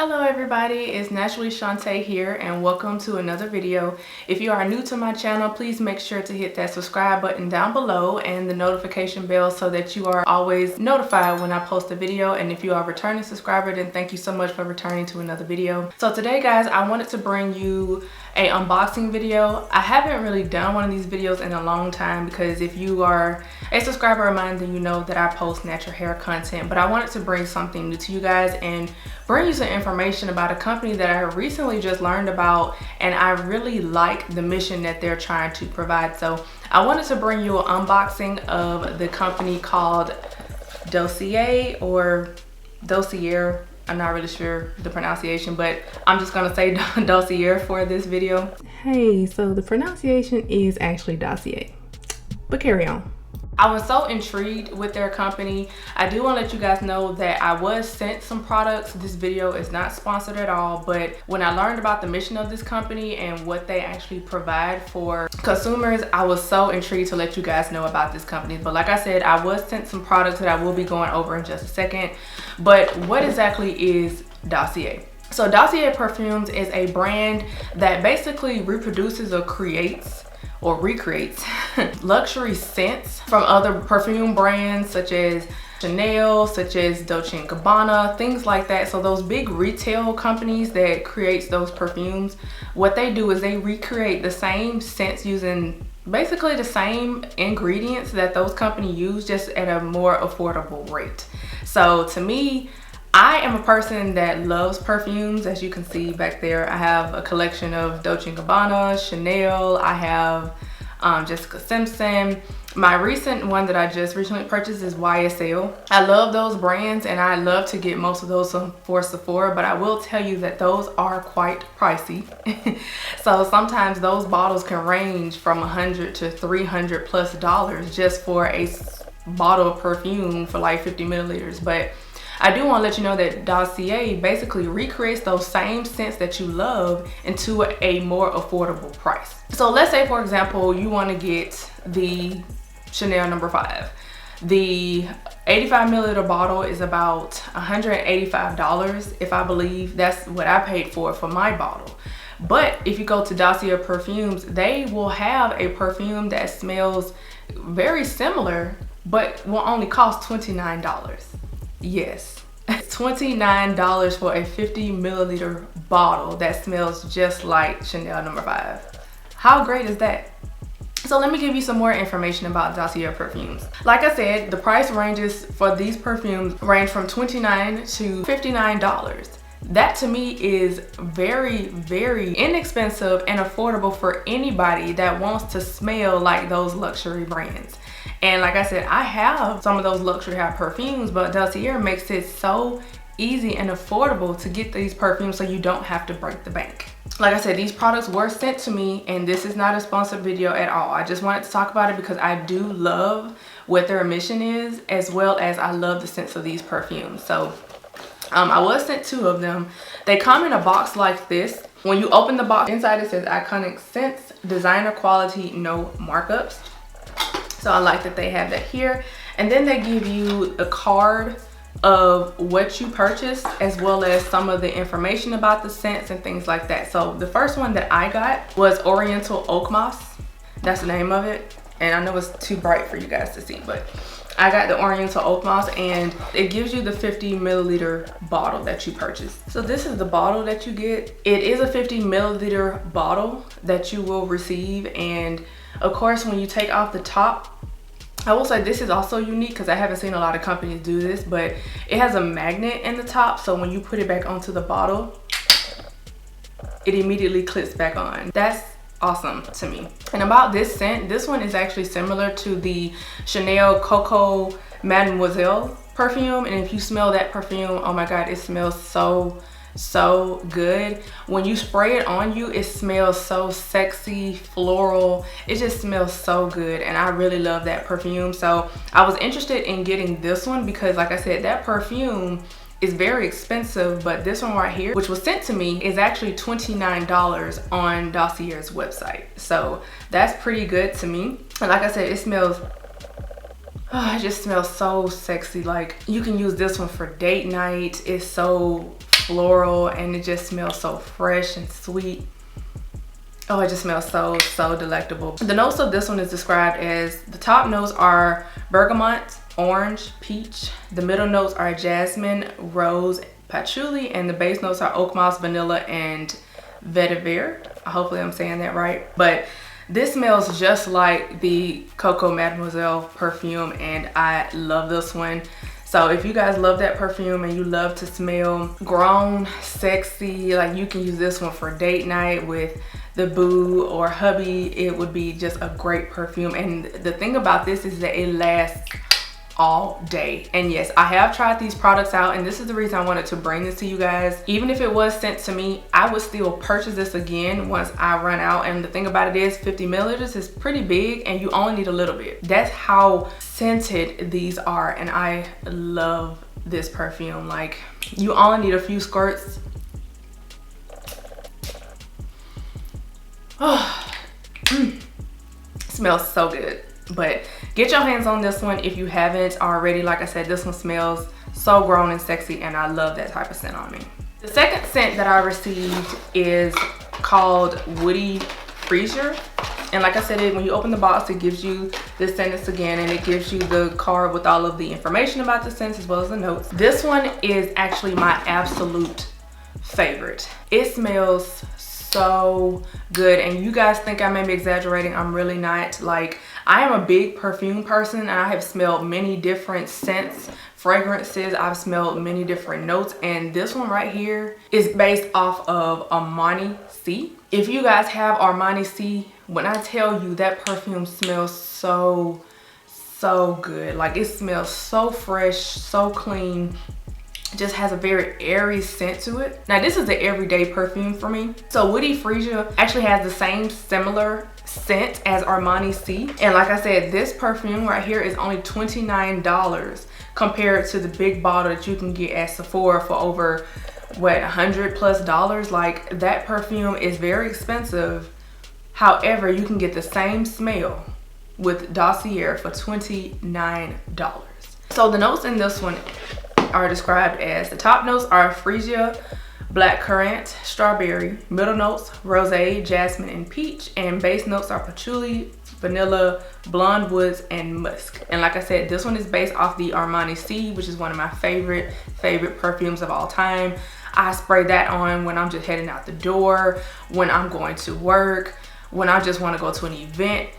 Hello everybody, it's Naturally Shantae here and welcome to another video. If you are new to my channel, please make sure to hit that subscribe button down below and the notification bell so that you are always notified when I post a video. And if you are a returning subscriber, then thank you so much for returning to another video. So today guys, I wanted to bring you a unboxing video. I haven't really done one of these videos in a long time because if you are a subscriber of mine, then you know that I post natural hair content, but I wanted to bring something new to you guys and bring you some information about a company that I recently just learned about, and I really like the mission that they're trying to provide. So I wanted to bring you an unboxing of the company called Dossier or Dossier. I'm not really sure the pronunciation, but I'm just gonna say Dossier for this video. Hey, so the pronunciation is actually Dossier, but carry on. I was so intrigued with their company. I do want to let you guys know that I was sent some products. This video is not sponsored at all, but when I learned about the mission of this company and what they actually provide for consumers, I was so intrigued to let you guys know about this company. But like I said, I was sent some products that I will be going over in just a second. But what exactly is Dossier? So Dossier Perfumes is a brand that basically reproduces or creates or recreates luxury scents from other perfume brands such as Chanel, such as Dolce & Gabbana, things like that. So those big retail companies that creates those perfumes, what they do is they recreate the same scents using basically the same ingredients that those companies use, just at a more affordable rate. So to me, I am a person that loves perfumes. As you can see back there, I have a collection of Dolce & Gabbana, Chanel, I have Jessica Simpson. My recent one that I just recently purchased is YSL. I love those brands and I love to get most of those for Sephora, but I will tell you that those are quite pricey. So sometimes those bottles can range from $100 to $300+ just for a bottle of perfume for like 50 milliliters. But I do want to let you know that Dossier basically recreates those same scents that you love into a more affordable price. So let's say, for example, you want to get the Chanel No. 5. The 85 milliliter bottle is about $185, if I believe. That's what I paid for my bottle. But if you go to Dossier Perfumes, they will have a perfume that smells very similar, but will only cost $29. Yes, $29 for a 50 milliliter bottle that smells just like Chanel No. 5. How great is that? So let me give you some more information about Dossier Perfumes. Like I said, the price ranges for these perfumes range from $29 to $59. That to me is very, very inexpensive and affordable for anybody that wants to smell like those luxury brands. And like I said, I have some of those luxury high perfumes, but Dossier makes it so easy and affordable to get these perfumes so you don't have to break the bank. Like I said, these products were sent to me and this is not a sponsored video at all. I just wanted to talk about it because I do love what their mission is, as well as I love the scents of these perfumes. So I was sent 2 of them. They come in a box like this. When you open the box, inside it says iconic scents, designer quality, no markups. So I like that they have that here. And then they give you a card of what you purchased, as well as some of the information about the scents and things like that. So the first one that I got was Oriental Oakmoss. That's the name of it. And I know it's too bright for you guys to see, but I got the Oriental Oakmoss, and it gives you the 50 milliliter bottle that you purchased. So this is the bottle that you get. It is a 50 milliliter bottle that you will receive, and of course when you take off the top, I will say this is also unique because I haven't seen a lot of companies do this, but it has a magnet in the top, so when you put it back onto the bottle, it immediately clips back on. That's awesome to me. And about this scent, this one is actually similar to the Chanel Coco Mademoiselle perfume, and if you smell that perfume, oh my god, it smells so good. When you spray it on you, it smells so sexy, floral. It just smells so good, and I really love that perfume. So I was interested in getting this one because, like I said, that perfume is very expensive, but this one right here, which was sent to me, is actually $29 on Dossier's website. So that's pretty good to me. And like I said, it smells, it just smells so sexy. Like, you can use this one for date night. It's so floral, and it just smells so fresh and sweet. Oh, it just smells so delectable. The notes of this one is described as, the top notes are bergamot, orange, peach. The middle notes are jasmine, rose, patchouli, and the base notes are oakmoss, vanilla, and vetiver. Hopefully I'm saying that right. But this smells just like the Coco Mademoiselle perfume, and I love this one. So if you guys love that perfume and you love to smell grown, sexy, like you can use this one for date night with the boo or hubby, it would be just a great perfume. And the thing about this is that it lasts all day. And yes, I have tried these products out, and this is the reason I wanted to bring this to you guys. Even if it was sent to me, I would still purchase this again once I run out. And the thing about it is 50 milliliters is pretty big and you only need a little bit. That's how scented these are, and I love this perfume. Like, you only need a few squirts. Oh, smells so good. But get your hands on this one if you haven't already. Like I said, this one smells so grown and sexy, and I love that type of scent on me. The second scent that I received is called Woody Freesia. And like I said, when you open the box, it gives you this sentence again, and it gives you the card with all of the information about the scents as well as the notes. This one is actually my absolute favorite. It smells so good, and you guys think I may be exaggerating. I'm really not. Like, I am a big perfume person, and I have smelled many different scents, fragrances. I've smelled many different notes, and this one right here is based off of Armani C. If you guys have Armani C, when I tell you that perfume smells so good. Like, it smells so fresh, so clean. Just has a very airy scent to it. Now, this is the everyday perfume for me. So Woody Freesia actually has the same similar scent as Armani C. And like I said, this perfume right here is only $29 compared to the big bottle that you can get at Sephora for over, what, $100+. Like, that perfume is very expensive. However, you can get the same smell with Dossier for $29. So the notes in this one are described as, the top notes are freesia, blackcurrant, strawberry. Middle notes, rosé, jasmine, and peach. And base notes are patchouli, vanilla, blonde woods, and musk. And like I said, this one is based off the Armani C, which is one of my favorite perfumes of all time. I spray that on when I'm just heading out the door, when I'm going to work, when I just want to go to an event.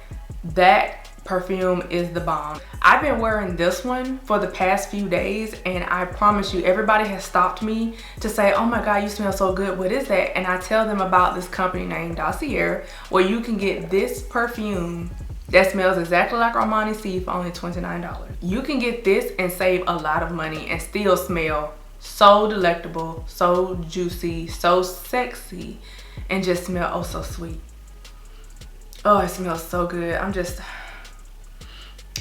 That perfume is the bomb. I've been wearing this one for the past few days, and I promise you, everybody has stopped me to say, oh my god, you smell so good, what is that? And I tell them about this company named Dossier, where you can get this perfume that smells exactly like Armani C for only $29. You can get this and save a lot of money and still smell so delectable, so juicy, so sexy, and just smell oh so sweet. Oh, it smells so good.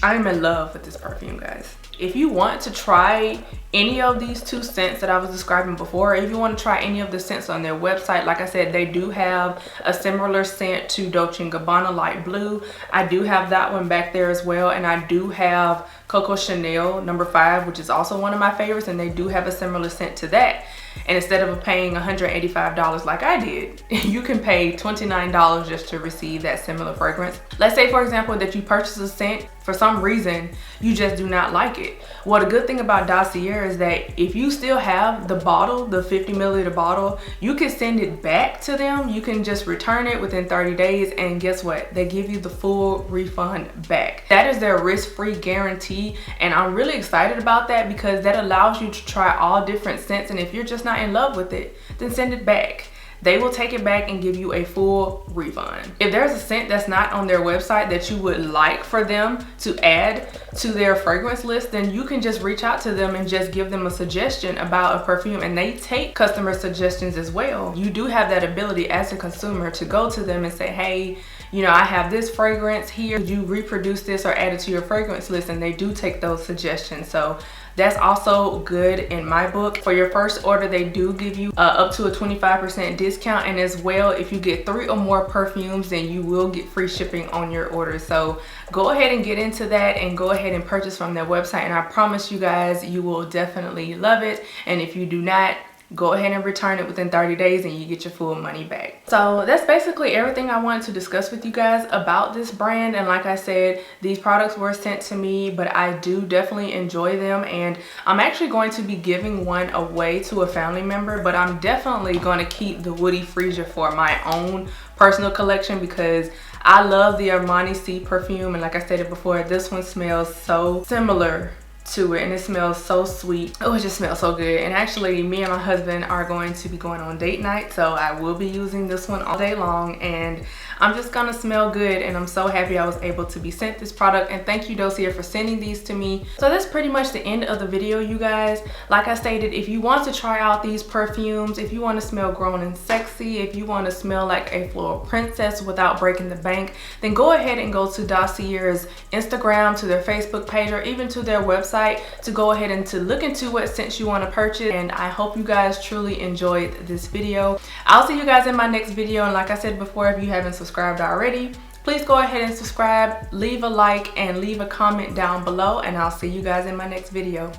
I'm in love with this perfume, guys. If you want to try any of these two scents that I was describing before, if you want to try any of the scents on their website, like I said, they do have a similar scent to Dolce & Gabbana Light Blue. I do have that one back there as well, and I do have Coco Chanel No. 5, which is also one of my favorites, and they do have a similar scent to that. And instead of paying $185 like I did, you can pay $29 just to receive that similar fragrance. Let's say, for example, that you purchase a scent, for some reason you just do not like it. Well, the good thing about Dossier is that if you still have the bottle, the 50 milliliter bottle, you can send it back to them. You can just return it within 30 days, and guess what? They give you the full refund back. That is their risk-free guarantee, and I'm really excited about that because that allows you to try all different scents, and if you're just not in love with it, then send it back. They will take it back and give you a full refund. If there's a scent that's not on their website that you would like for them to add to their fragrance list, then you can just reach out to them and just give them a suggestion about a perfume, and they take customer suggestions as well. You do have that ability as a consumer to go to them and say, hey, you know, I have this fragrance here. Could you reproduce this or add it to your fragrance list? And they do take those suggestions. So that's also good in my book. For your first order, they do give you up to a 25% discount. And as well, if you get 3 or more perfumes, then you will get free shipping on your order. So go ahead and get into that and go ahead and purchase from their website. And I promise you guys, you will definitely love it. And if you do not, go ahead and return it within 30 days and you get your full money back. So that's basically everything I wanted to discuss with you guys about this brand. And like I said, these products were sent to me, but I do definitely enjoy them, and I'm actually going to be giving one away to a family member, but I'm definitely going to keep the Woody Freesia for my own personal collection because I love the Armani C perfume, and like I said before, this one smells so similar to it and it smells so sweet. Oh, it just smells so good. And actually me and my husband are going to be going on date night, so I will be using this one all day long, and I'm just gonna smell good, and I'm so happy I was able to be sent this product. And thank you, Dossier, for sending these to me. So that's pretty much the end of the video, you guys. Like I stated, if you want to try out these perfumes, if you want to smell grown and sexy, if you want to smell like a floral princess without breaking the bank, then go ahead and go to Dossier's Instagram, to their Facebook page, or even to their website to go ahead and to look into what scents you want to purchase. And I hope you guys truly enjoyed this video. I'll see you guys in my next video, and like I said before, if you haven't subscribed already, please go ahead and subscribe, leave a like, and leave a comment down below, and I'll see you guys in my next video.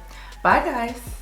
Bye guys.